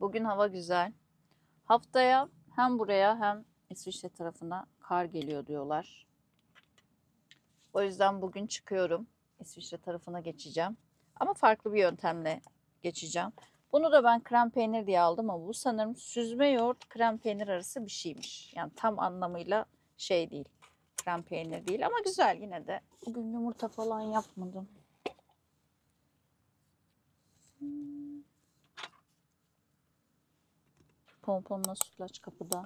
Bugün hava güzel. Haftaya hem buraya hem İsviçre tarafına kar geliyor diyorlar. O yüzden bugün çıkıyorum. İsviçre tarafına geçeceğim. Ama farklı bir yöntemle geçeceğim. Bunu da ben krem peynir diye aldım ama bu sanırım süzme yoğurt krem peynir arası bir şeymiş. Yani tam anlamıyla şey değil. Krem peynir değil ama güzel yine de. Bugün yumurta falan yapmadım. Pomponla sütlaç kapıda.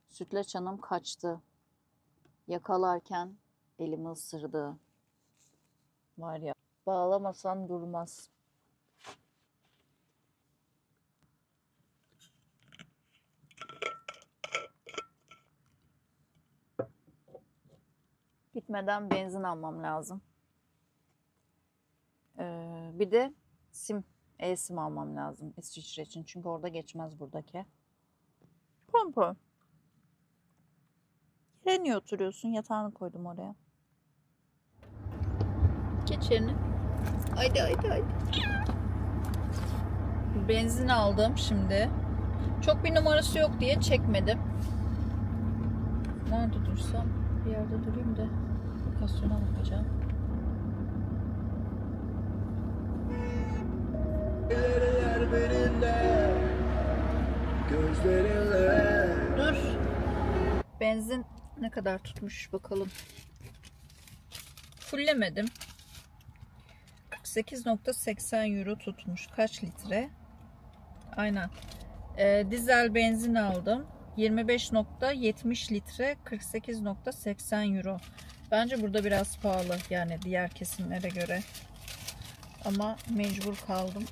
Sütlaç hanım kaçtı. Yakalarken elimi ısırdı. Var ya, bağlamasan durmaz. Gitmeden benzin almam lazım. Bir de sim, e-sim almam lazım İsviçre için. Çünkü orada geçmez buradaki. Pompon. Yere niye oturuyorsun? Yatağını koydum oraya. Geç yerine. Haydi haydi haydi. Benzin aldım şimdi. Çok bir numarası yok diye çekmedim. Nerede dursam? Bir yerde durayım da lokasyona bakacağım. Dur. Benzin ne kadar tutmuş bakalım. Fullemedim. 48.80 euro tutmuş. Kaç litre? Aynen. Dizel benzin aldım. 25.70 litre 48.80 euro. Bence burada biraz pahalı yani diğer kesimlere göre. Ama mecbur kaldım.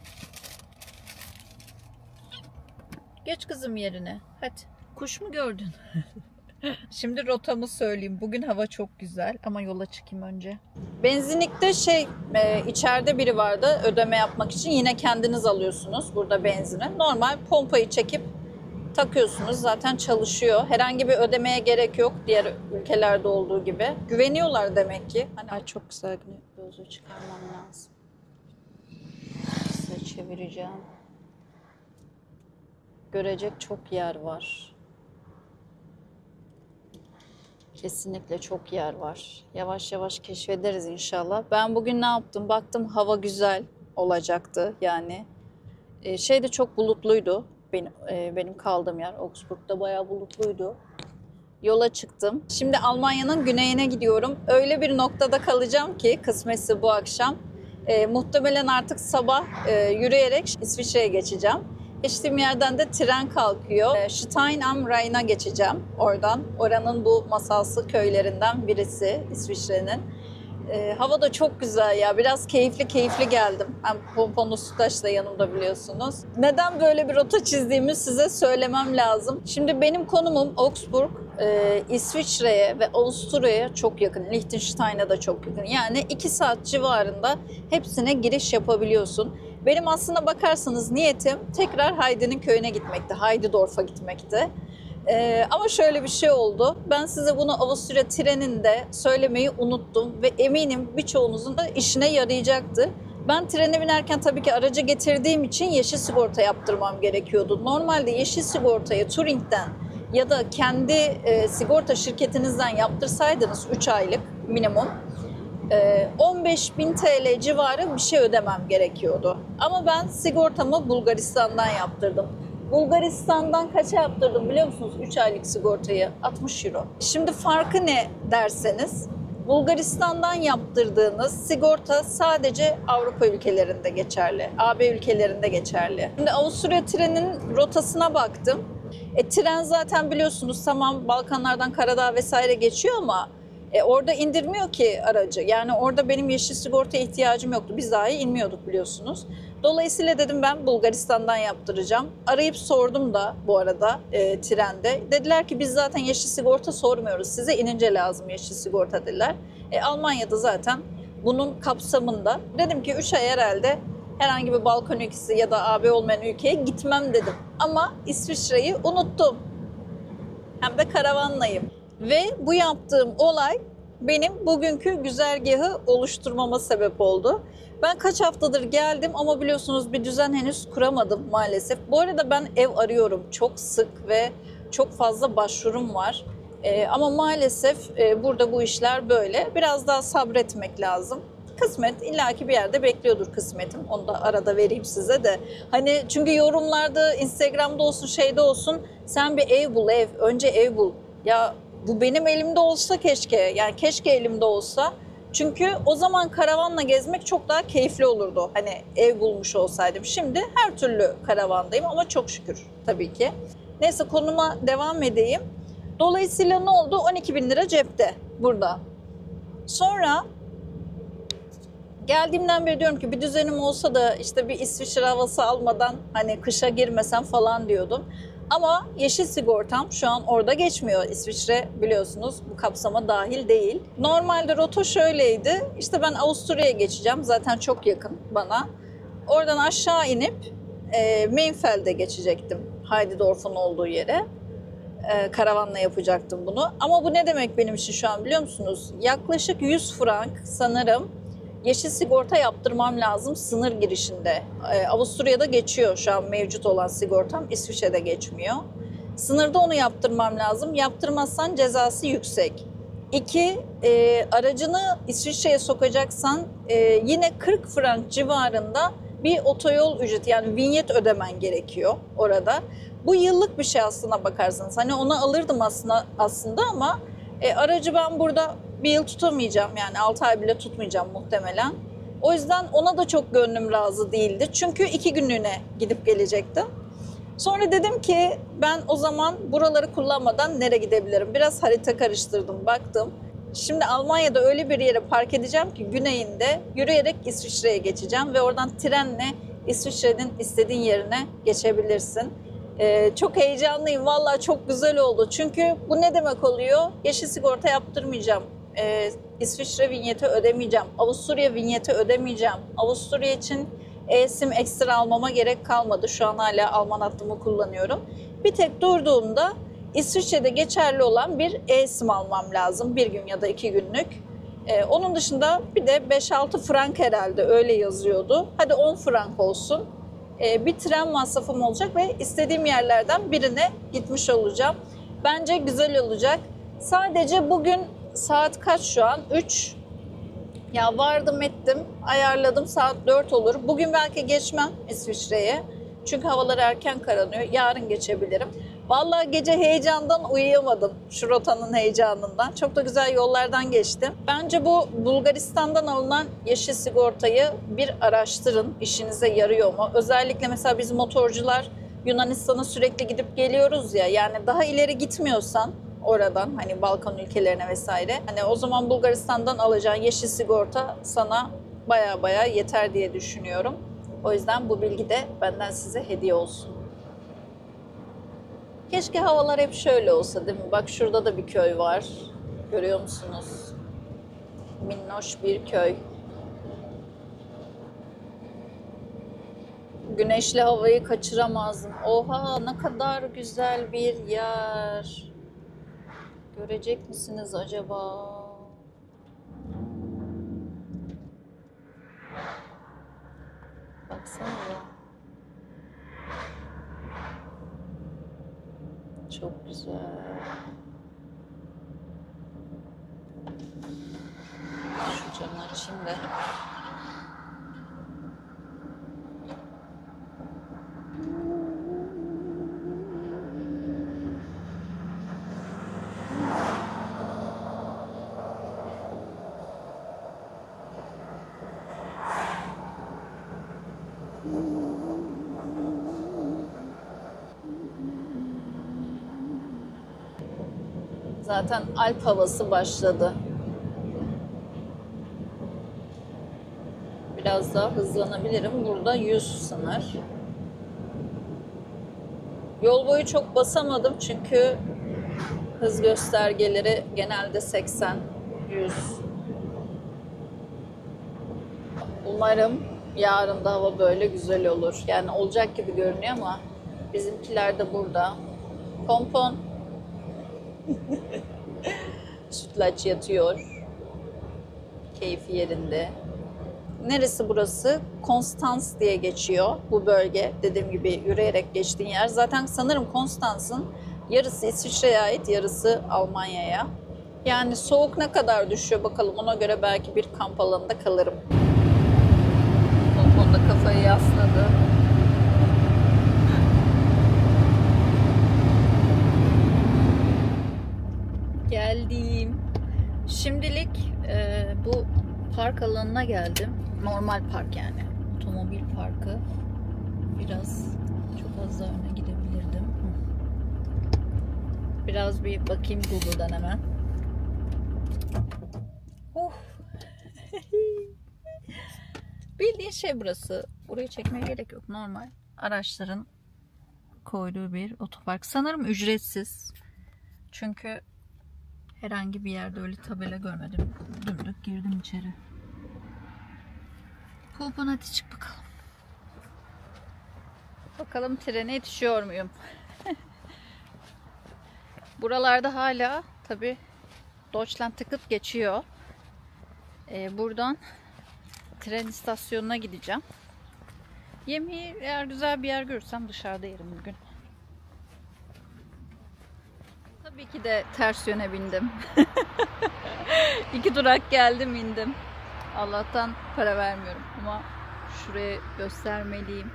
Geç kızım yerine. Hadi. Kuş mu gördün? Şimdi rotamı söyleyeyim. Bugün hava çok güzel ama yola çıkayım önce. Benzinlikte içeride biri vardı ödeme yapmak için. Yine kendiniz alıyorsunuz burada benzini. Normal pompayı çekip takıyorsunuz. Zaten çalışıyor. Herhangi bir ödemeye gerek yok diğer ülkelerde olduğu gibi. Güveniyorlar demek ki. Ay çok güzel gözü çıkarmam lazım. Size çevireceğim. Görecek çok yer var. Kesinlikle çok yer var. Yavaş yavaş keşfederiz inşallah. Ben bugün ne yaptım? Baktım hava güzel olacaktı yani. De çok bulutluydu. Benim kaldığım yer Augsburg'da bayağı bulutluydu. Yola çıktım. Şimdi Almanya'nın güneyine gidiyorum. Öyle bir noktada kalacağım ki kısmetse bu akşam. Muhtemelen artık sabah yürüyerek İsviçre'ye geçeceğim. Geçtiğim yerden de tren kalkıyor. Stein am Rhein'a geçeceğim oradan. Oranın bu masalsı köylerinden birisi İsviçre'nin. Hava da çok güzel ya. Biraz keyifli geldim. Hem pomponlu sütlaç da yanımda biliyorsunuz. Neden böyle bir rota çizdiğimi size söylemem lazım. Şimdi benim konumum Augsburg, İsviçre'ye ve Avusturya'ya çok yakın. Liechtenstein'a da çok yakın. Yani 2 saat civarında hepsine giriş yapabiliyorsun. Benim aslında bakarsanız niyetim tekrar Heidi'nin köyüne gitmekti. Heididorf'a gitmekti. Ama şöyle bir şey oldu. Ben size bunu Avusturya treninde söylemeyi unuttum ve eminim birçoğunuzun da işine yarayacaktı. Ben trene binerken tabii ki aracı getirdiğim için yeşil sigorta yaptırmam gerekiyordu. Normalde yeşil sigortayı Turing'den ya da kendi sigorta şirketinizden yaptırsaydınız 3 aylık minimum 15.000 TL civarı bir şey ödemem gerekiyordu. Ama ben sigortamı Bulgaristan'dan yaptırdım. Bulgaristan'dan kaça yaptırdım biliyor musunuz 3 aylık sigortayı? 60 euro. Şimdi farkı ne derseniz Bulgaristan'dan yaptırdığınız sigorta sadece Avrupa ülkelerinde geçerli. AB ülkelerinde geçerli. Şimdi Avusturya trenin rotasına baktım. Tren zaten biliyorsunuz tamam Balkanlardan Karadağ vesaire geçiyor ama orada indirmiyor ki aracı. Yani orada benim yeşil sigortaya ihtiyacım yoktu. Biz dahi inmiyorduk biliyorsunuz. Dolayısıyla dedim ben Bulgaristan'dan yaptıracağım. Arayıp sordum da bu arada trende. Dediler ki biz zaten yeşil sigorta sormuyoruz. Size inince lazım yeşil sigorta dediler. Almanya'da zaten bunun kapsamında. Dedim ki 3 ay herhalde herhangi bir Balkan ülkesi ya da AB olmayan ülkeye gitmem dedim. Ama İsviçre'yi unuttum. Hem de karavanlayım. Ve bu yaptığım olay benim bugünkü güzergahı oluşturmama sebep oldu. Ben kaç haftadır geldim ama biliyorsunuz bir düzen henüz kuramadım maalesef. Bu arada ben ev arıyorum çok sık ve çok fazla başvurum var. Ama maalesef burada bu işler böyle. Biraz daha sabretmek lazım. Kısmet illaki bir yerde bekliyordur kısmetim. Onu da arada vereyim size de. Hani çünkü yorumlarda, Instagram'da olsun, şeyde olsun sen bir ev bul, ev. Önce ev bul. Ya bu benim elimde olsa keşke. Yani keşke elimde olsa. Çünkü o zaman karavanla gezmek çok daha keyifli olurdu. Hani ev bulmuş olsaydım. Şimdi her türlü karavandayım ama çok şükür tabii ki. Neyse konuma devam edeyim. Dolayısıyla ne oldu? 12 bin lira cepte burada. Sonra geldiğimden beri diyorum ki bir düzenim olsa da işte bir İsviçre havası almadan hani kışa girmesem falan diyordum. Ama yeşil sigortam şu an orada geçmiyor. İsviçre biliyorsunuz bu kapsama dahil değil. Normalde rota şöyleydi. İşte ben Avusturya'ya geçeceğim. Zaten çok yakın bana. Oradan aşağı inip Mainfeld'e geçecektim. Heidedorf'un olduğu yere. Karavanla yapacaktım bunu. Ama bu ne demek benim için şu an biliyor musunuz? Yaklaşık 100 frank sanırım yeşil sigorta yaptırmam lazım sınır girişinde. Avusturya'da geçiyor şu an mevcut olan sigortam. İsviçre'de geçmiyor. Sınırda onu yaptırmam lazım. Yaptırmazsan cezası yüksek. İki, aracını İsviçre'ye sokacaksan yine 40 frank civarında bir otoyol ücreti yani vinyet ödemen gerekiyor orada. Bu yıllık bir şey aslına bakarsanız. Hani onu alırdım aslında ama aracı ben burada bir yıl tutamayacağım. Yani 6 ay bile tutmayacağım muhtemelen. O yüzden ona da çok gönlüm razı değildi. Çünkü 2 günlüğüne gidip gelecektim. Sonra dedim ki ben o zaman buraları kullanmadan nereye gidebilirim? Biraz harita karıştırdım, baktım. Şimdi Almanya'da öyle bir yere park edeceğim ki güneyinde yürüyerek İsviçre'ye geçeceğim. Ve oradan trenle İsviçre'nin istediğin yerine geçebilirsin. Çok heyecanlıyım. Vallahi çok güzel oldu. Çünkü bu ne demek oluyor? Yeşil sigorta yaptırmayacağım. İsviçre vinyeti ödemeyeceğim. Avusturya vinyeti ödemeyeceğim. Avusturya için e-sim ekstra almama gerek kalmadı. Şu an hala Alman hattımı kullanıyorum. Bir tek durduğumda İsviçre'de geçerli olan bir e-sim almam lazım. 1 gün ya da 2 günlük. Onun dışında bir de 5-6 frank herhalde öyle yazıyordu. Hadi 10 frank olsun. Bir tren masrafım olacak ve istediğim yerlerden birine gitmiş olacağım. Bence güzel olacak. Sadece bugün saat kaç şu an? 3. Ya vardım ettim, ayarladım saat 4 olur. Bugün belki geçmem İsviçre'ye. Çünkü havalar erken karanıyor. Yarın geçebilirim. Vallahi gece heyecandan uyuyamadım. Şu rotanın heyecanından. Çok da güzel yollardan geçtim. Bence bu Bulgaristan'dan alınan yeşil sigortayı bir araştırın. İşinize yarıyor mu? Özellikle mesela biz motorcular Yunanistan'a sürekli gidip geliyoruz ya. Yani daha ileri gitmiyorsan oradan hani Balkan ülkelerine vesaire. Hani o zaman Bulgaristan'dan alacağın yeşil sigorta sana baya yeter diye düşünüyorum. O yüzden bu bilgi de benden size hediye olsun. Keşke havalar hep şöyle olsa değil mi? Bak şurada da bir köy var. Görüyor musunuz? Minnoş bir köy. Güneşli havayı kaçıramazdım. Oha ne kadar güzel bir yer. Görecek misiniz acaba? Baksana. Çok güzel. Şu camı açayım da. Zaten Alp havası başladı. Biraz daha hızlanabilirim. Burada 100 sınır. Yol boyu çok basamadım çünkü hız göstergeleri genelde 80, 100. Umarım yarın da hava böyle güzel olur. Yani olacak gibi görünüyor ama bizimkiler de burada. Pompon. Sütlaç yatıyor. Keyfi yerinde. neresi burası? Konstans diye geçiyor bu bölge. Dediğim gibi yürüyerek geçtiğin yer. Zaten sanırım Konstans'ın yarısı İsviçre'ye ait, yarısı Almanya'ya. Yani soğuk ne kadar düşüyor bakalım. Ona göre belki bir kamp alanında kalırım. Balkonda kafayı yasladı. Geldim. Şimdilik bu park alanına geldim. Normal park yani. Otomobil parkı. Biraz çok az daha öne gidebilirdim. Biraz bir bakayım Google'dan hemen. Bildiğin şey burası. Burayı çekmeye gerek yok. Normal araçların koyduğu bir otopark. Sanırım ücretsiz. Çünkü herhangi bir yerde öyle tabela görmedim. Dümdük girdim içeri. Popon hadi çık bakalım. Bakalım trene yetişiyor muyum? Buralarda hala tabi Deutschland tıkıp geçiyor. Buradan tren istasyonuna gideceğim. Yemeği eğer güzel bir yer görürsem dışarıda yerim bugün. Tabii ki de ters yöne bindim. 2 durak geldim indim. Allah'tan para vermiyorum ama şuraya göstermeliyim.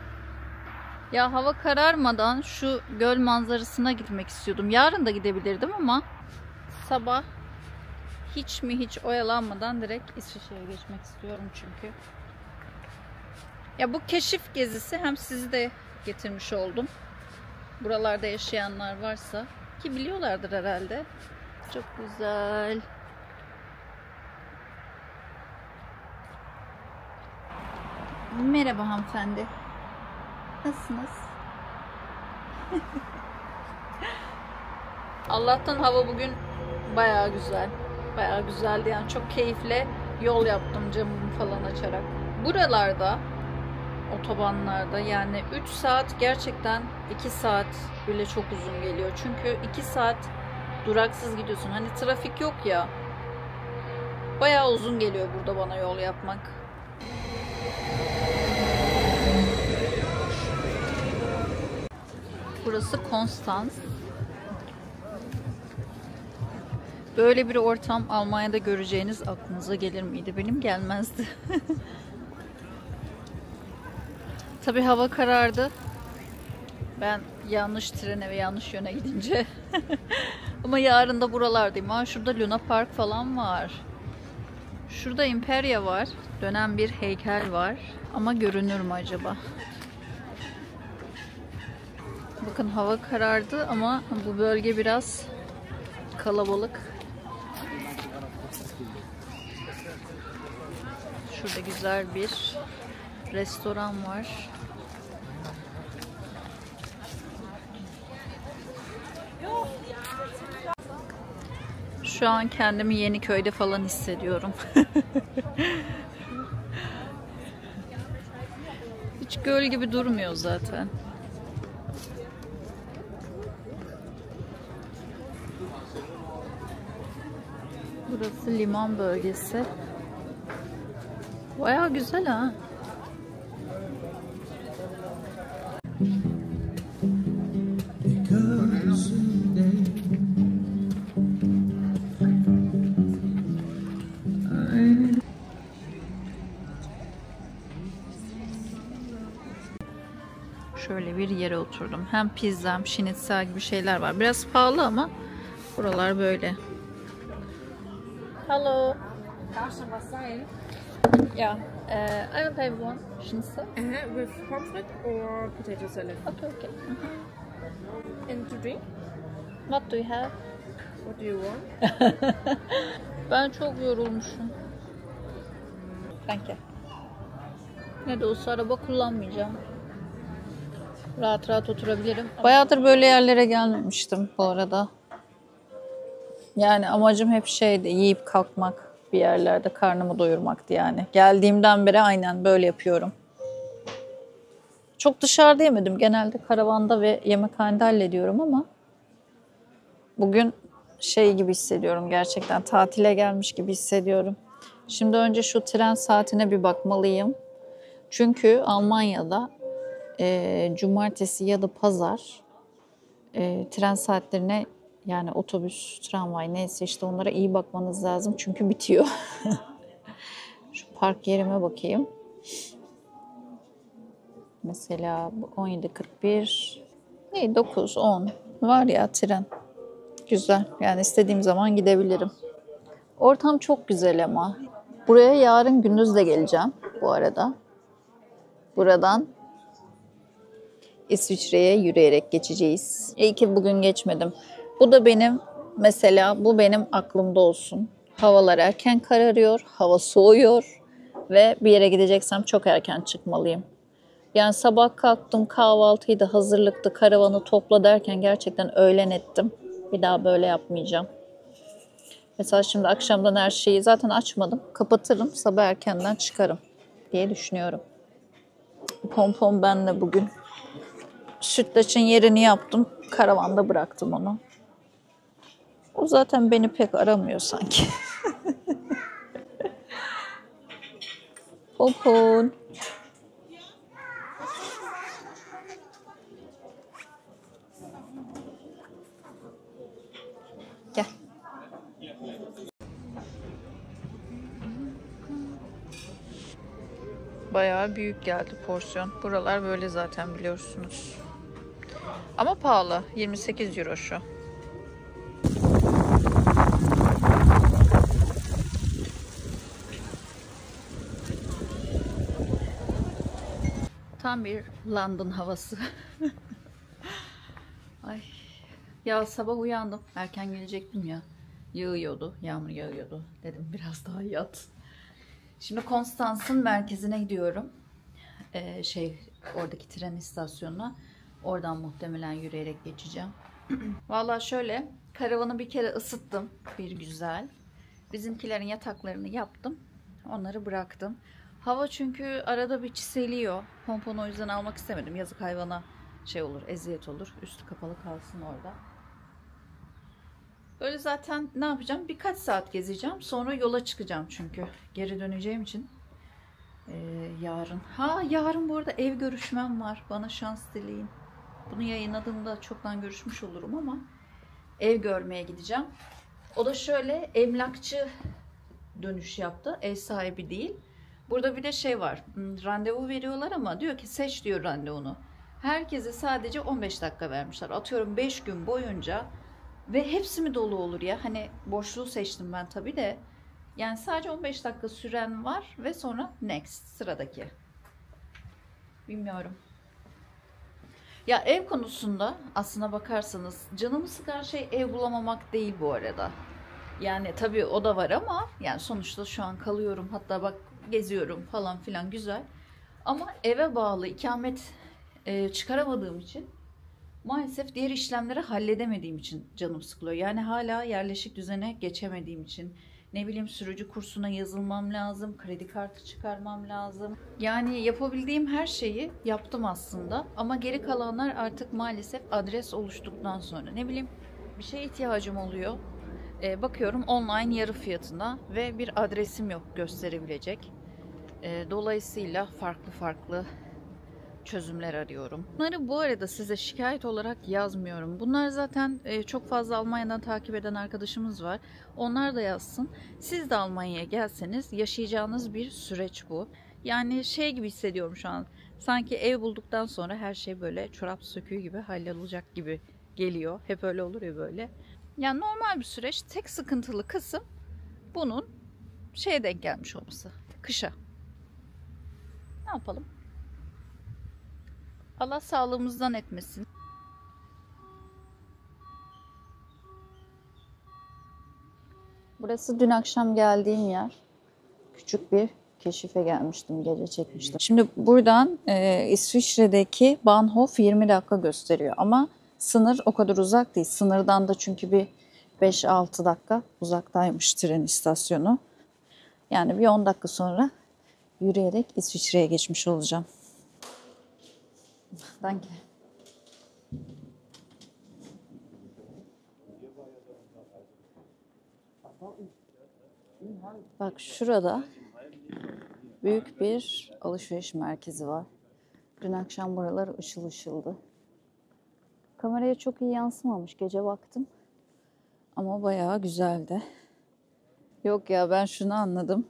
Ya hava kararmadan şu göl manzarasına gitmek istiyordum. Yarın da gidebilirdim ama sabah hiç oyalanmadan direkt İsviçre'ye geçmek istiyorum çünkü. Ya bu keşif gezisi hem sizi de getirmiş oldum. Buralarda yaşayanlar varsa ki biliyorlardır herhalde. Çok güzel. Merhaba hanımefendi. Nasılsınız? Allah'tan hava bugün bayağı güzel. Bayağı güzeldi yani çok keyifle yol yaptım camımı falan açarak. Buralarda otobanlarda yani 3 saat gerçekten 2 saat bile çok uzun geliyor. Çünkü 2 saat duraksız gidiyorsun. Hani trafik yok ya. Bayağı uzun geliyor burada bana yol yapmak. Burası Konstans. Böyle bir ortam Almanya'da göreceğiniz aklınıza gelir miydi? Benim gelmezdi. Tabii hava karardı. Ben yanlış trene ve yanlış yöne gidince. Ama yarın da buralardayım. Ha, şurada Luna Park falan var. Şurada Imperia var. Dönen bir heykel var. Ama görünür mü acaba? Bakın hava karardı ama bu bölge biraz kalabalık. Şurada güzel bir restoran var. Şu an kendimi Yeniköy'de falan hissediyorum. Hiç göl gibi durmuyor zaten. Burası liman bölgesi. Bayağı güzel ha. Şöyle bir yere oturdum. Hem pizza hem şinitzel gibi şeyler var. Biraz pahalı ama buralar böyle. Hello. Yeah. I will have one schnitzel. With pomfret or potato salad? Okay. And to drink? What do you have? What do you want? Ben çok yorulmuşum. Thank you. Ne de olsa araba kullanmayacağım. Rahat rahat oturabilirim. Bayağıdır böyle yerlere gelmemiştim bu arada. Yani amacım hep şeydi, yiyip kalkmak, bir yerlerde karnımı doyurmaktı yani. Geldiğimden beri aynen böyle yapıyorum. Çok dışarıda yemedim. Genelde karavanda ve yemekhanede hallediyorum ama bugün şey gibi hissediyorum gerçekten. Tatile gelmiş gibi hissediyorum. Şimdi önce şu tren saatine bir bakmalıyım. Çünkü Almanya'da cumartesi ya da pazar tren saatlerine, yani otobüs, tramvay neyse işte onlara iyi bakmanız lazım. Çünkü bitiyor. Şu park yerime bakayım. Mesela 17.41, 9, 10 var ya tren. Güzel. Yani istediğim zaman gidebilirim. Ortam çok güzel ama. Buraya yarın gündüz de geleceğim bu arada. Buradan İsviçre'ye yürüyerek geçeceğiz. İyi ki bugün geçmedim. Bu da benim, mesela bu benim aklımda olsun. Havalar erken kararıyor, hava soğuyor ve bir yere gideceksem çok erken çıkmalıyım. Yani sabah kalktım, kahvaltıydı, hazırlıktı, karavanı topla derken gerçekten öğlen ettim. Bir daha böyle yapmayacağım. Mesela şimdi akşamdan her şeyi zaten açmadım. Kapatırım, sabah erkenden çıkarım diye düşünüyorum. Pompon benle bugün. Sütlaçın yerini yaptım. Karavanda bıraktım onu. O zaten beni pek aramıyor sanki. Pompon. Gel. Bayağı büyük geldi porsiyon. Buralar böyle zaten biliyorsunuz. Ama pahalı. 28 euro şu. Tam bir London havası. Ay. Ya sabah uyandım. Erken gelecektim ya. Yağıyordu. Yağmur yağıyordu. Dedim biraz daha yat. Şimdi Konstans'ın merkezine gidiyorum. Oradaki tren istasyonuna. Oradan muhtemelen yürüyerek geçeceğim. Vallahi şöyle, karavanı bir kere ısıttım. Bir güzel. Bizimkilerin yataklarını yaptım. Onları bıraktım. Hava çünkü arada bir çiseliyor. Pomponu o yüzden almak istemedim. Yazık hayvana olur, eziyet olur. Üstü kapalı kalsın orada. Böyle zaten ne yapacağım? Birkaç saat gezeceğim. Sonra yola çıkacağım çünkü. Geri döneceğim için. Yarın. Yarın bu arada ev görüşmem var. Bana şans dileyin. Bunu yayınladığımda çoktan görüşmüş olurum ama ev görmeye gideceğim. O da şöyle, emlakçı dönüş yaptı. Ev sahibi değil. Burada bir de var. Randevu veriyorlar ama diyor ki seç diyor randevunu. Herkese sadece 15 dakika vermişler. Atıyorum 5 gün boyunca ve hepsi mi dolu olur ya? Hani boşluğu seçtim ben tabii de. Yani sadece 15 dakika süren var ve sonra next, sıradaki. Bilmiyorum. Ya ev konusunda aslına bakarsanız canımı sıkan şey ev bulamamak değil bu arada. Yani tabii o da var ama yani sonuçta şu an kalıyorum. Hatta bak geziyorum falan filan güzel. Ama eve bağlı ikamet çıkaramadığım için maalesef diğer işlemleri halledemediğim için canım sıkılıyor. Yani hala yerleşik düzene geçemediğim için. Ne bileyim sürücü kursuna yazılmam lazım, kredi kartı çıkarmam lazım. Yani yapabildiğim her şeyi yaptım aslında. Ama geri kalanlar artık maalesef adres oluştuktan sonra. Ne bileyim bir şeye ihtiyacım oluyor. Bakıyorum online yarı fiyatına ve bir adresim yok gösterebilecek. Dolayısıyla farklı çözümler arıyorum. Bunları bu arada size şikayet olarak yazmıyorum. Bunlar zaten çok fazla Almanya'dan takip eden arkadaşımız var. Onlar da yazsın. Siz de Almanya'ya gelseniz yaşayacağınız bir süreç bu. Yani gibi hissediyorum şu an. Sanki ev bulduktan sonra her şey böyle çorap söküğü gibi hallolacak gibi geliyor. Hep öyle olur ya böyle. Yani normal bir süreç. Tek sıkıntılı kısım bunun denk gelmiş olması. Kışa. Ne yapalım? Allah sağlığımızdan etmesin. Burası dün akşam geldiğim yer. Küçük bir keşife gelmiştim, gece çekmiştim. Şimdi buradan İsviçre'deki Bahnhof 20 dakika gösteriyor ama sınır o kadar uzak değil. Sınırdan da çünkü bir 5-6 dakika uzaktaymış tren istasyonu. Yani bir 10 dakika sonra yürüyerek İsviçre'ye geçmiş olacağım. Danke. Bak şurada büyük bir alışveriş merkezi var. Dün akşam buralar ışıl ışıldı. Kameraya çok iyi yansımamış. Gece baktım. Ama bayağı güzeldi. Yok ya, ben şunu anladım.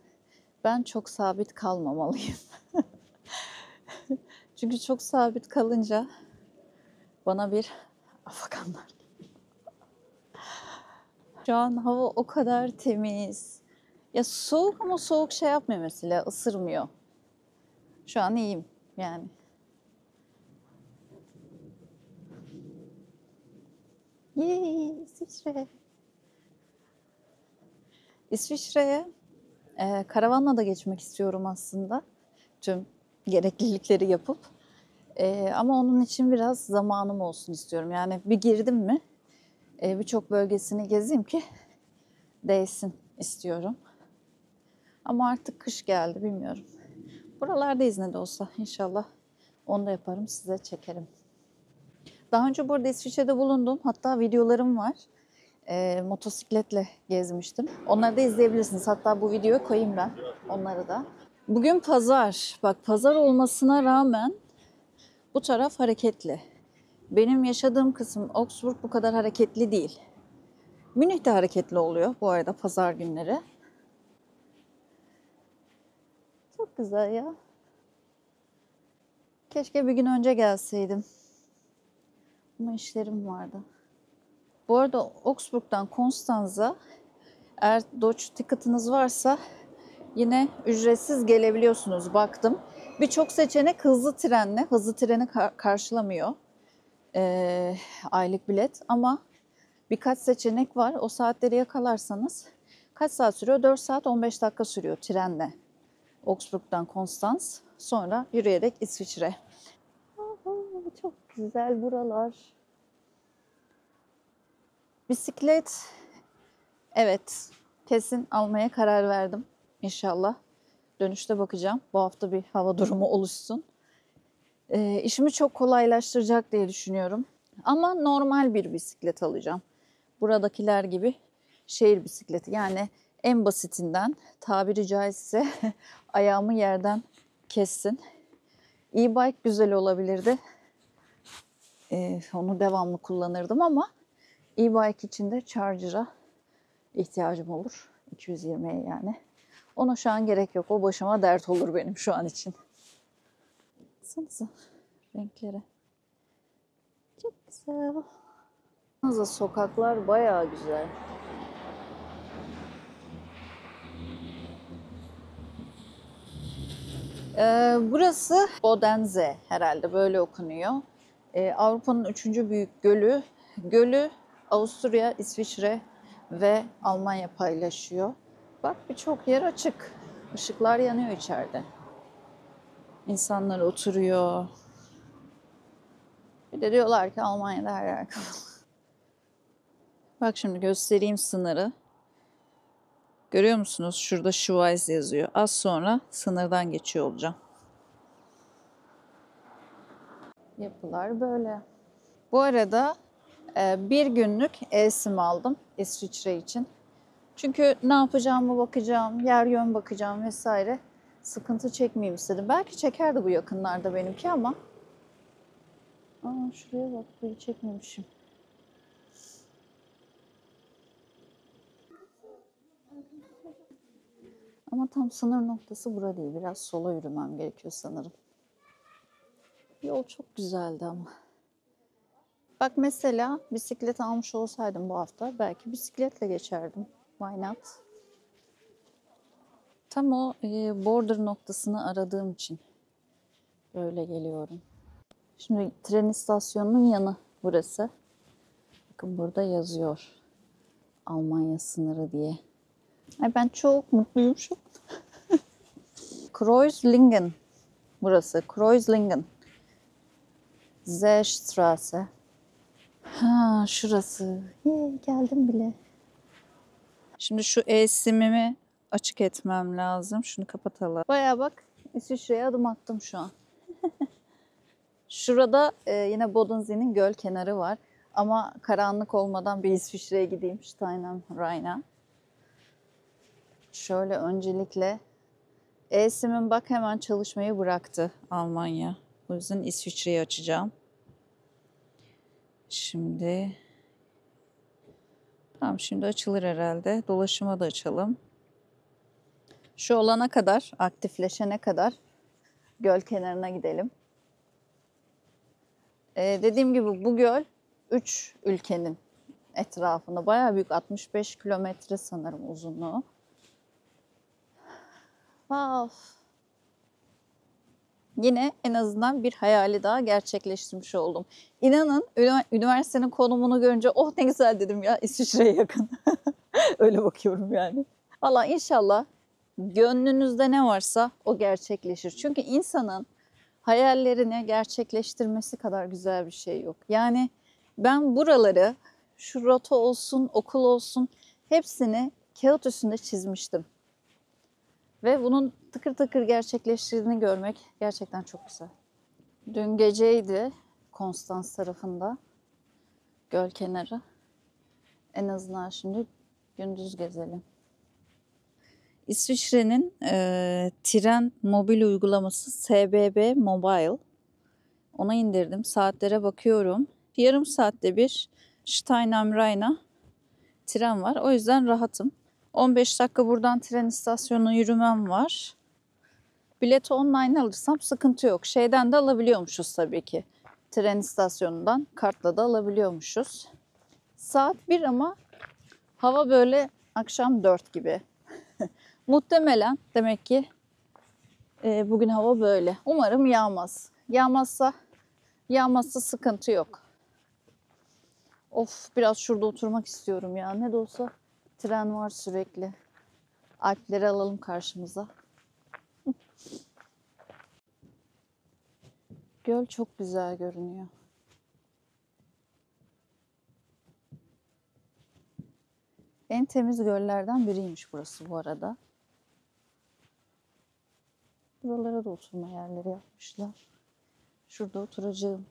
Ben çok sabit kalmamalıyım. Çünkü çok sabit kalınca bana bir afakanlar. Şu an hava o kadar temiz. Ya soğuk ama soğuk şey yapmıyor mesela, ısırmıyor. Şu an iyiyim yani. Yay, İsviçre. İsviçre'ye karavanla da geçmek istiyorum aslında. Tüm gereklilikleri yapıp. Ama onun için biraz zamanım olsun istiyorum. Yani bir girdim mi birçok bölgesini gezeyim ki değsin istiyorum. Ama artık kış geldi, bilmiyorum. Buralardayız ne de olsa, inşallah onu da yaparım, size çekerim. Daha önce burada İsviçre'de bulundum. Hatta videolarım var. Motosikletle gezmiştim. Onları da izleyebilirsiniz. Hatta bu videoyu koyayım ben onları da. Bugün pazar. Bak, pazar olmasına rağmen bu taraf hareketli. Benim yaşadığım kısım Augsburg bu kadar hareketli değil. Münih de hareketli oluyor bu arada pazar günleri. Çok güzel ya. Keşke bir gün önce gelseydim. Ama işlerim vardı. Bu arada Augsburg'dan Konstanz'a eğer Dodge ticket'ınız varsa yine ücretsiz gelebiliyorsunuz. Baktım. Birçok seçenek hızlı trenle. Hızlı treni karşılamıyor. Aylık bilet. Ama birkaç seçenek var. O saatleri yakalarsanız kaç saat sürüyor? 4 saat 15 dakika sürüyor trenle. Augsburg'dan Konstanz. Sonra yürüyerek İsviçre. Çok güzel buralar. Bisiklet, evet, kesin almaya karar verdim. İnşallah. Dönüşte bakacağım. Bu hafta bir hava durumu oluşsun. İşimi çok kolaylaştıracak diye düşünüyorum. Ama normal bir bisiklet alacağım. Buradakiler gibi şehir bisikleti. Yani en basitinden, tabiri caizse ayağımı yerden kessin. E-bike güzel olabilirdi. Onu devamlı kullanırdım ama e-bike için de charger'a ihtiyacım olur. 220'ye yani. Ona şu an gerek yok. O başıma dert olur benim şu an için. Baksanıza renklere. Çok güzel. Baksanıza, sokaklar bayağı güzel. Burası Bodense herhalde, böyle okunuyor. Avrupa'nın 3. büyük gölü. Gölü Avusturya, İsviçre ve Almanya paylaşıyor. Bak, birçok yer açık. Işıklar yanıyor içeride. İnsanlar oturuyor. Bir de diyorlar ki Almanya'da her yer kapalı. Bak şimdi göstereyim sınırı. Görüyor musunuz? Şurada Schweiz yazıyor. Az sonra sınırdan geçiyor olacağım. Yapılar böyle. Bu arada bir günlük eSIM aldım İsviçre için. Çünkü ne yapacağımı bakacağım, yer yön bakacağım vesaire. Sıkıntı çekmeyeyim istedim. Belki çekerdi bu yakınlarda benimki ama. Şuraya bak, burayı çekmemişim. Ama tam sınır noktası bura değil. Biraz sola yürümem gerekiyor sanırım. Yol çok güzeldi ama. Bak mesela bisiklet almış olsaydım bu hafta belki bisikletle geçerdim. Why not? Tam o border noktasını aradığım için böyle geliyorum. Şimdi tren istasyonunun yanı burası. Bakın burada yazıyor Almanya sınırı diye. Ay, ben çok mutluyum şu an. Kreuzlingen burası. Kreuzlingen. Seestraße. Ha, şurası. Geldim bile. Şimdi şu e-simimi açık etmem lazım. Şunu kapatalım. Bayağı bak, İsviçre'ye adım attım şu an. Şurada yine Bodensee'nin göl kenarı var. Ama karanlık olmadan bir İsviçre'ye gideyim. Steinheim Rhein'a. Şöyle öncelikle eSIM'im bak hemen çalışmayı bıraktı Almanya. O yüzden İsviçre'yi açacağım. Şimdi tamam, şimdi açılır herhalde. Dolaşıma da açalım. Şu olana kadar, aktifleşene kadar göl kenarına gidelim. Dediğim gibi bu göl 3 ülkenin etrafında. Bayağı büyük, 65 kilometre sanırım uzunluğu. Wow. Yine en azından bir hayali daha gerçekleştirmiş oldum. İnanın üniversitenin konumunu görünce oh ne güzel dedim ya, İsviçre'ye yakın. Öyle bakıyorum yani. Valla inşallah gönlünüzde ne varsa o gerçekleşir. Çünkü insanın hayallerini gerçekleştirmesi kadar güzel bir şey yok. Yani ben buraları, şu rota olsun, okul olsun, hepsini kağıt üstünde çizmiştim. Ve bunun tıkır tıkır gerçekleştiğini görmek gerçekten çok güzel. Dün geceydi Konstans tarafında, göl kenarı. En azından şimdi gündüz gezelim. İsviçre'nin tren mobil uygulaması SBB Mobile. Ona indirdim. Saatlere bakıyorum. Yarım saatte bir Stein am Rhein'a tren var. O yüzden rahatım. 15 dakika buradan tren istasyonuna yürümem var. Bileti online alırsam sıkıntı yok. Şeyden de alabiliyormuşuz tabii ki. Tren istasyonundan kartla da alabiliyormuşuz. Saat 1 ama hava böyle akşam 4 gibi. Muhtemelen demek ki bugün hava böyle. Umarım yağmaz. Yağmazsa sıkıntı yok. Of, biraz şurada oturmak istiyorum ya. Ne de olsa tren var sürekli. Alpleri alalım karşımıza. Göl çok güzel görünüyor. En temiz göllerden biriymiş burası bu arada. Buralara da oturma yerleri yapmışlar. Şurada oturacağım.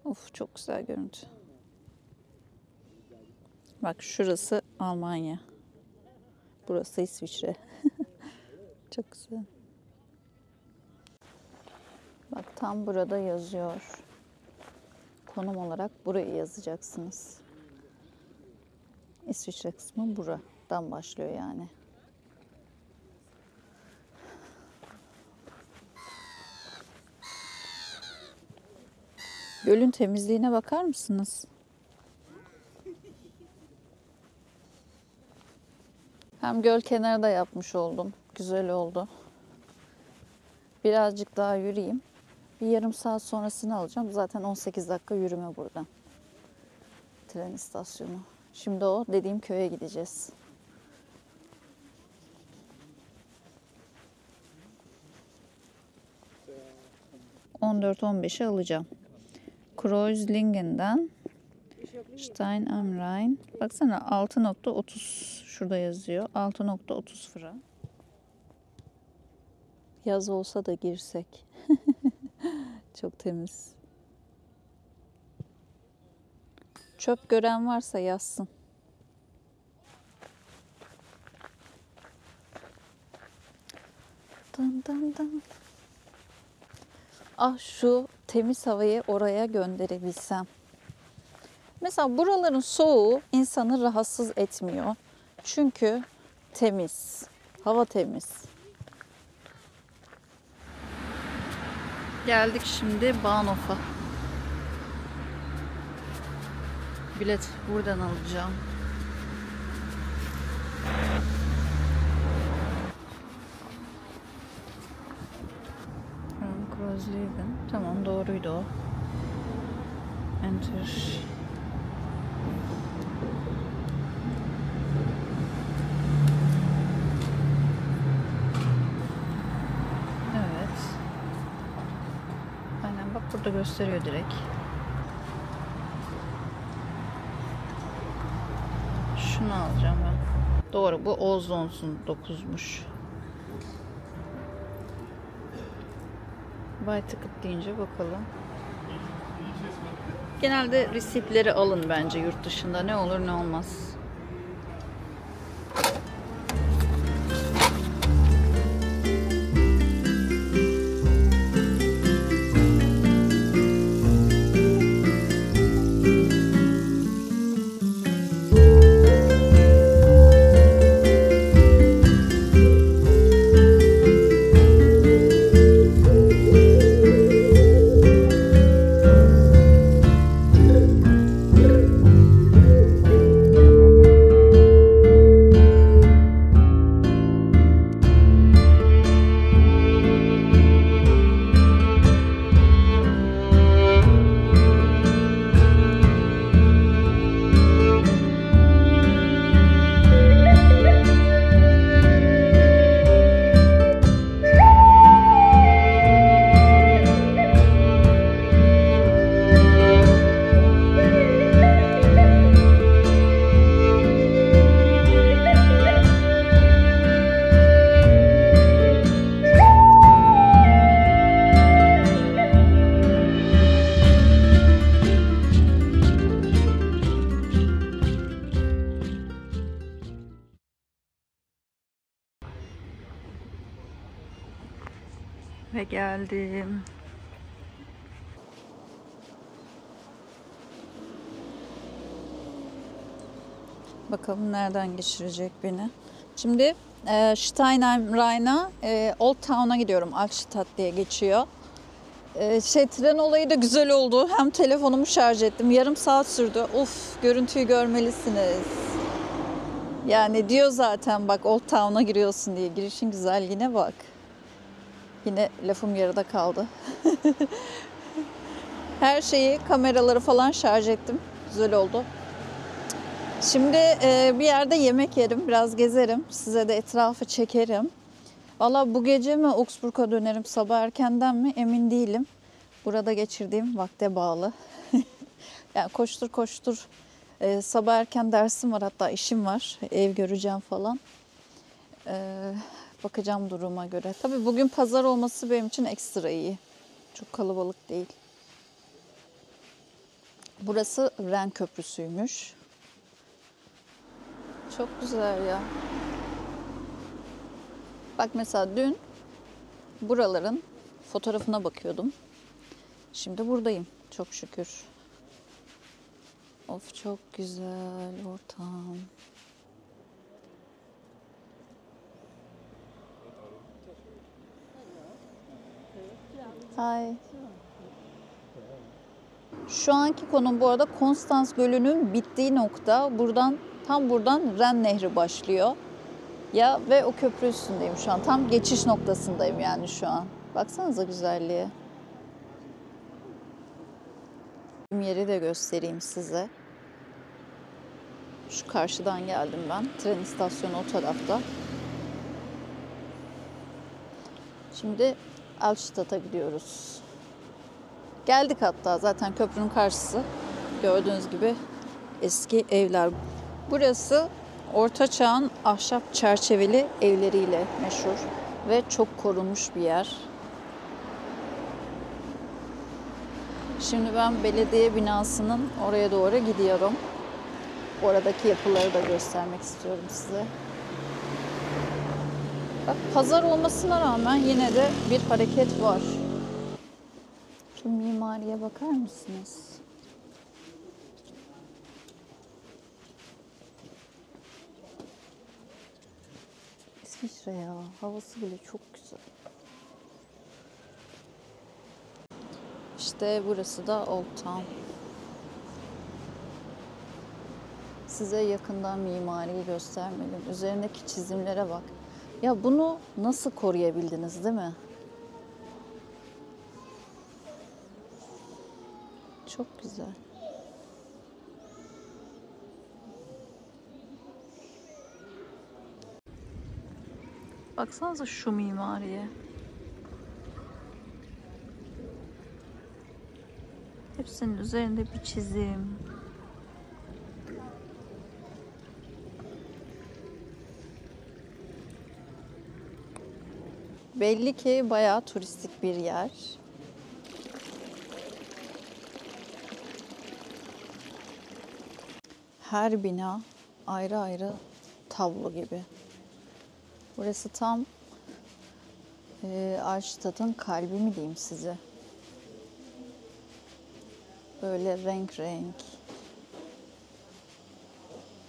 Of, çok güzel görüntü. Bak şurası Almanya. Burası İsviçre. Çok güzel. Bak tam burada yazıyor. Konum olarak burayı yazacaksınız. İsviçre kısmı buradan başlıyor yani. Gölün temizliğine bakar mısınız? Hem göl kenarı da yapmış oldum. Güzel oldu. Birazcık daha yürüyeyim. Bir yarım saat sonrasını alacağım. Zaten 18 dakika yürüme buradan. Tren istasyonu. Şimdi o dediğim köye gideceğiz. ...14-15'e alacağım. Kreuzlingen'den Stein am Rhein. Baksana 6.30 şurada yazıyor. 6.30 frank. Yaz olsa da girsek. Çok temiz. Çöp gören varsa yazsın. Dın dın dın. Ah, şu temiz havayı oraya gönderebilsem. Mesela buraların soğuğu insanı rahatsız etmiyor. Çünkü temiz. Hava temiz. Geldik şimdi Bahnhof'a. Bilet buradan alacağım. Kreuzlingen. Tamam, doğruydu o. Enter. Evet. Aynen bak, burada gösteriyor direkt. Şunu alacağım ben. Doğru, bu Ozons'un 9'muş. Buy ticket deyince bakalım. Genelde resiptleri alın bence yurt dışında. Ne olur ne olmaz. Ve geldim. Bakalım nereden geçirecek beni. Şimdi Steinheim Rhein'a, Old Town'a gidiyorum. Altstadt diye geçiyor. Tren olayı da güzel oldu. Hem telefonumu şarj ettim. Yarım saat sürdü. Uf, görüntüyü görmelisiniz. Yani diyor zaten bak Old Town'a giriyorsun diye. Girişin güzelliğine bak. Yine lafım yarıda kaldı. Her şeyi, kameraları falan şarj ettim. Güzel oldu. Şimdi bir yerde yemek yerim, biraz gezerim. Size de etrafı çekerim. Valla bu gece mi Augsburg'a dönerim sabah erkenden mi emin değilim. Burada geçirdiğim vakte bağlı. Yani koştur koştur. Sabah erken dersim var, hatta işim var. Ev göreceğim falan. Bakacağım duruma göre. Tabii bugün pazar olması benim için ekstra iyi. Çok kalabalık değil. Burası Ren Köprüsü'ymüş. Çok güzel ya. Bak mesela dün buraların fotoğrafına bakıyordum. Şimdi buradayım çok şükür. Of çok güzel ortam. Hi. Şu anki konum bu arada Konstanz Gölü'nün bittiği nokta. Tam buradan Ren Nehri başlıyor. Ya ve o köprü üstündeyim şu an. Tam geçiş noktasındayım yani şu an. Baksanıza güzelliğe. Yeri de göstereyim size. Şu karşıdan geldim ben. Tren istasyonu o tarafta. Şimdi Altstadt'a gidiyoruz. Geldik hatta zaten köprünün karşısı. Gördüğünüz gibi eski evler. Burası Orta Çağ'ın ahşap çerçeveli evleriyle meşhur ve çok korunmuş bir yer. Şimdi ben belediye binasının oraya doğru gidiyorum. Oradaki yapıları da göstermek istiyorum size. Bak, pazar olmasına rağmen yine de bir hareket var. Şu mimariye bakar mısınız? İsviçre ya, havası bile çok güzel. İşte burası da Old Town. Size yakından mimariyi göstermeliyim. Üzerindeki çizimlere bak. Ya bunu nasıl koruyabildiniz, değil mi? Çok güzel. Baksanıza şu mimariye. Hepsinin üzerinde bir çizim. Belli ki bayağı turistik bir yer. Her bina ayrı ayrı tablo gibi. Burası tam Altstadt'ın kalbi mi diyeyim size. Böyle renk renk.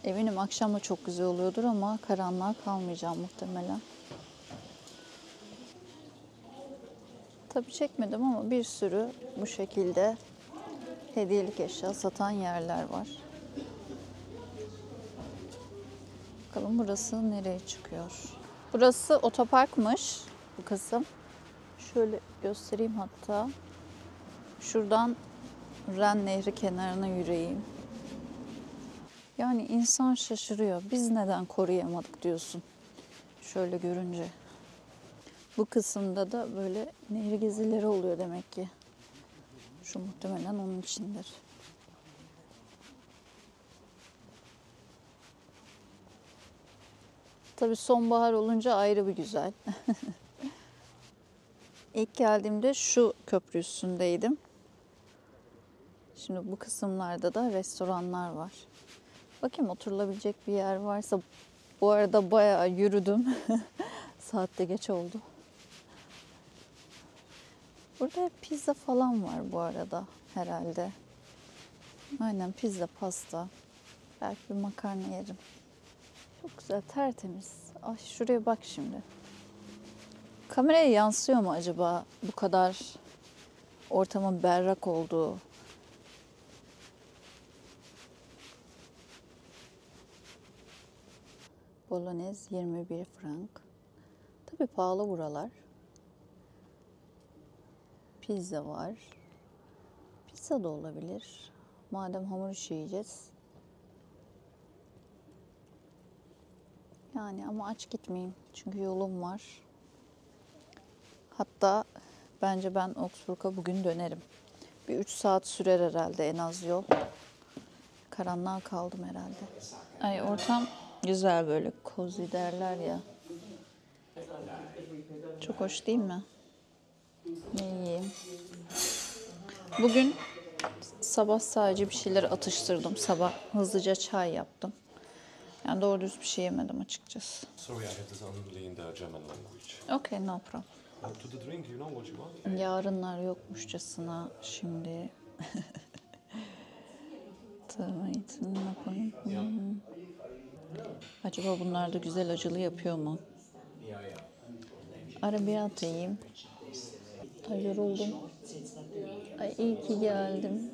Eminim akşam da çok güzel oluyordur ama karanlığa kalmayacağım muhtemelen. Tabii çekmedim ama bir sürü bu şekilde hediyelik eşya satan yerler var. Bakalım burası nereye çıkıyor? Burası otoparkmış bu kısım. Şöyle göstereyim hatta. Şuradan Ren Nehri kenarına yürüyeyim. Yani insan şaşırıyor. Biz neden koruyamadık diyorsun. Şöyle görünce. Bu kısımda da böyle nehir gezileri oluyor demek ki. Şu muhtemelen onun içindir. Tabii sonbahar olunca ayrı bir güzel. İlk geldiğimde şu köprü üstündeydim. Şimdi bu kısımlarda da restoranlar var. Bakayım oturulabilecek bir yer varsa. Bu arada bayağı yürüdüm. Saat de geç oldu. Burada pizza falan var bu arada herhalde. Aynen pizza, pasta. Belki bir makarna yerim. Çok güzel, tertemiz. Ay şuraya bak şimdi. Kameraya yansıyor mu acaba bu kadar ortamın berrak olduğu? Bolognese 21 frank. Tabii pahalı buralar. Pizza var. Pizza da olabilir. Madem hamur işi yiyeceğiz. Yani ama aç gitmeyeyim. Çünkü yolum var. Hatta bence ben Augsburg'a bugün dönerim. Bir 3 saat sürer herhalde en az yol. Karanlığa kaldım herhalde. Ay ortam güzel, böyle cozy derler ya. Çok hoş değil mi? Ne yiyeyim? Bugün sabah sadece bir şeyler atıştırdım. Sabah hızlıca çay yaptım. Yani doğru düz bir şey yemedim açıkçası. Sorry, I have this only in the German language. Okay, no problem. To the drink, you know what you want? Yarınlar yokmuşçasına şimdi. Tamam, ne yapalım? Acaba bunlar da güzel acılı yapıyor mu? Arabiyat yiyeyim. Ay yoruldum. Ay iyi ki geldim.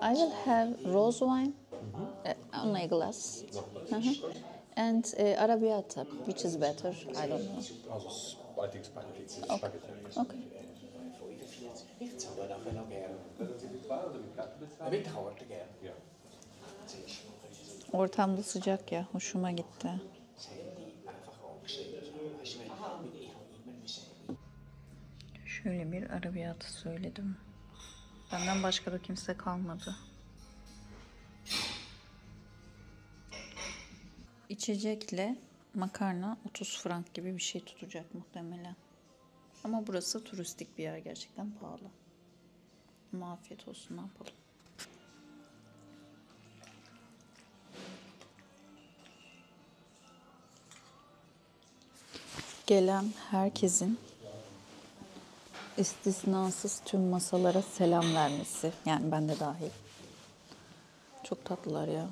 I will have rose wine on a glass. And arrabbiata, which is better. I don't know. I think spaghetti. Okay. Okay. Ortamda sıcak ya, hoşuma gitti. Şöyle bir arabiyatı söyledim. Benden başka da kimse kalmadı. İçecekle makarna 30 frank gibi bir şey tutacak muhtemelen. Ama burası turistik bir yer, gerçekten pahalı. Ama afiyet olsun, ne yapalım. Gelen herkesin istisnasız tüm masalara selam vermesi. Yani ben de dahil. Çok tatlılar ya.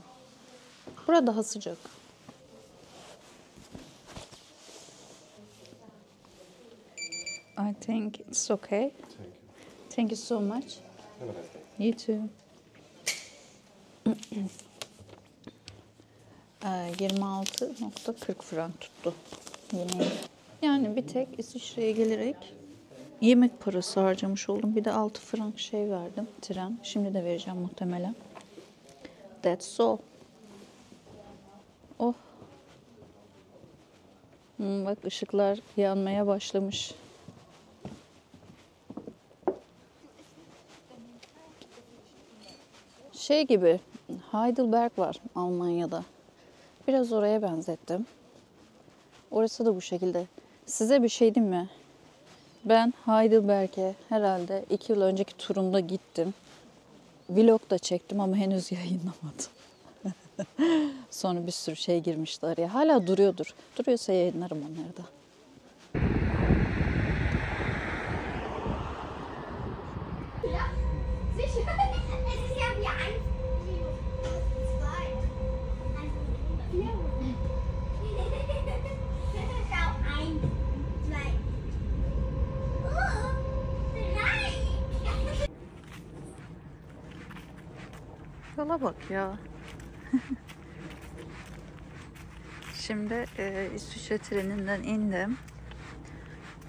Burada daha sıcak. I think it's okay. Thank you. Thank you so much. Have a nice day. You too. 26.40 frank tuttu. Yemeği. Yani bir tek İsviçre'ye gelerek yemek parası harcamış oldum. Bir de 6 frank şey verdim. Tren. Şimdi de vereceğim muhtemelen. That's all. Oh. Bak ışıklar yanmaya başlamış. Şey gibi, Heidelberg var Almanya'da. Biraz oraya benzettim. Orası da bu şekilde. Size bir şey diyeyim mi? Ben Heidelberg'e herhalde 2 yıl önceki turumda gittim. Vlog da çektim ama henüz yayınlamadım. Sonra bir sürü şey girmişti araya. Hala duruyordur. Duruyorsa yayınlarım onları da. Yola bak ya. Şimdi İsviçre treninden indim.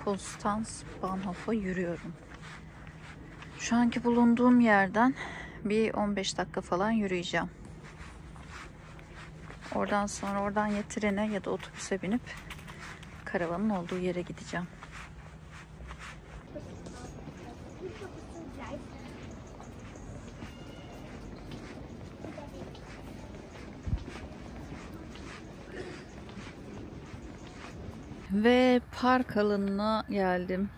Konstans Bahnhof'a yürüyorum. Şu anki bulunduğum yerden bir 15 dakika falan yürüyeceğim. Oradan sonra oradan ya trene ya da otobüse binip karavanın olduğu yere gideceğim. Ve park alanına geldim.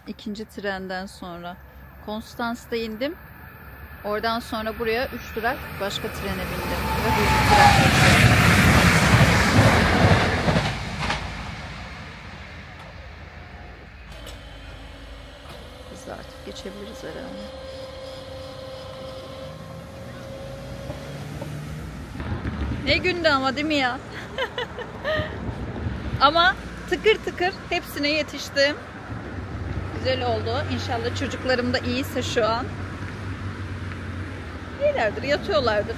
İkinci trenden sonra. Konstans'ta indim. Oradan sonra buraya 3 durak başka trene bindim. Ve hızlı tren. üzere. Ne gündü ama değil mi ya? Ama tıkır tıkır hepsine yetiştim. Güzel oldu. İnşallah çocuklarım da iyiyse şu an. İyilerdir, yatıyorlardır.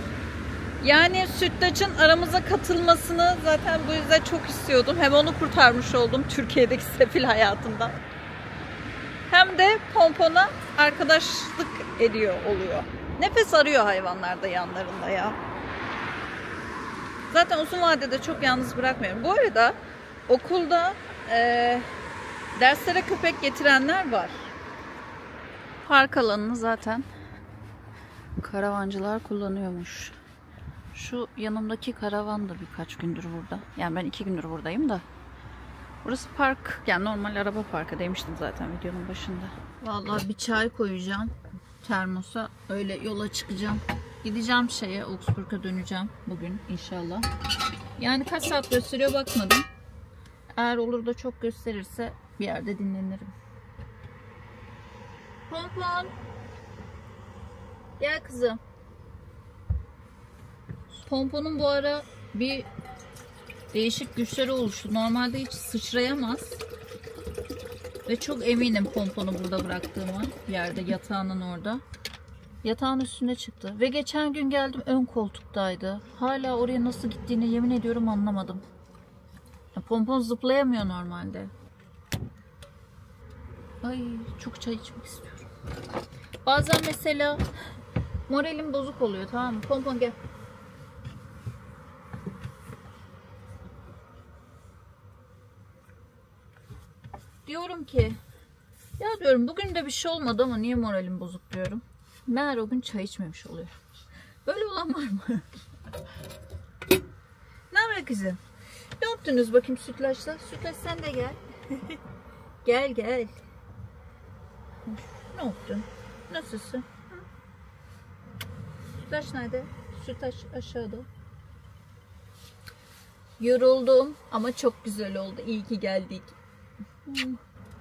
Yani Sütlaç'ın aramıza katılmasını zaten bu yüzden çok istiyordum. Hem onu kurtarmış oldum Türkiye'deki sefil hayatından. Hem de Pompon'a arkadaşlık ediyor oluyor. Nefes arıyor hayvanlar da yanlarında ya. Zaten uzun vadede çok yalnız bırakmıyorum. Bu arada okulda derslere köpek getirenler var. Park alanını zaten karavancılar kullanıyormuş. Şu yanımdaki karavan da birkaç gündür burada. Yani ben 2 gündür buradayım da. Burası park. Yani normal araba parkı demiştim zaten videonun başında. Vallahi bir çay koyacağım termosa. Öyle yola çıkacağım. Gideceğim Augsburg'a döneceğim bugün inşallah. Yani kaç saat gösteriyor bakmadım. Eğer olur da çok gösterirse bir yerde dinlenirim. Pompon. Gel kızım. Pompon'un bu ara bir değişik güçleri oluştu. Normalde hiç sıçrayamaz. Ve çok eminim Pompon'u burada bıraktığıma. Yerde, yatağının orada. Yatağın üstüne çıktı. Ve geçen gün geldim, ön koltuktaydı. Hala oraya nasıl gittiğini yemin ediyorum anlamadım. Pompon zıplayamıyor normalde. Ay, çok çay içmek istiyorum. Bazen mesela moralim bozuk oluyor, tamam mı? Pompon gel. Diyorum ki ya diyorum bugün de bir şey olmadı ama niye moralim bozuk diyorum. Meğer o gün çay içmemiş oluyor. Böyle olan var mı? Ne haber kızım? Ne yaptınız bakayım Sütlaç'la? Sütlaç sen de gel. Gel gel. Ne yaptın? Nasılsın? Hı? Sütlaç nerede? Sütlaç aşağıda. Yoruldum ama çok güzel oldu. İyi ki geldik.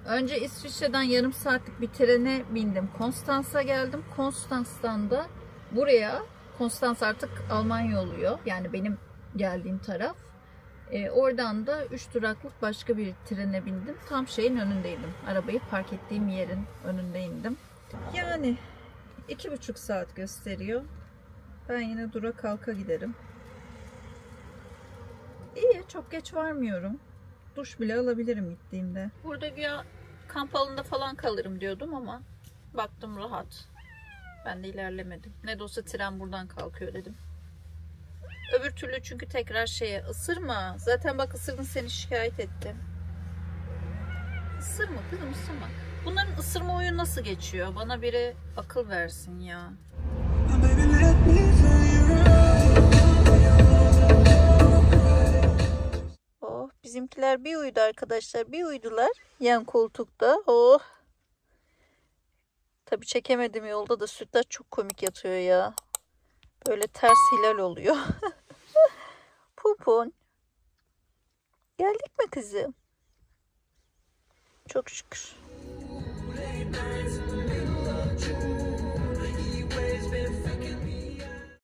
Önce İsviçre'den yarım saatlik bir trene bindim. Konstanz'a geldim. Konstanz'tan da buraya, Konstanz artık Almanya oluyor. Yani benim geldiğim taraf. Oradan da 3 duraklık başka bir trene bindim. Tam şeyin önündeydim. Arabayı park ettiğim yerin önündeydim. Yani 2,5 saat gösteriyor. Ben yine dura kalka giderim. İyi, çok geç varmıyorum. Duş bile alabilirim gittiğimde. Burada güya kamp alanında falan kalırım diyordum ama baktım rahat. Ben de ilerlemedim. Ne de olsa tren buradan kalkıyor dedim. Öbür türlü çünkü tekrar ısırma. Zaten bak ısırdın, seni şikayet ettim. Isırma kızım, ısırma. Bunların ısırma oyunu nasıl geçiyor? Bana biri akıl versin ya. Oh, bizimkiler bir uyudu arkadaşlar. Bir uyudular yan koltukta. Oh. Tabii çekemedim yolda da, Sütlaç çok komik yatıyor ya. Böyle ters hilal oluyor. Popon. Geldik mi kızım? Çok şükür.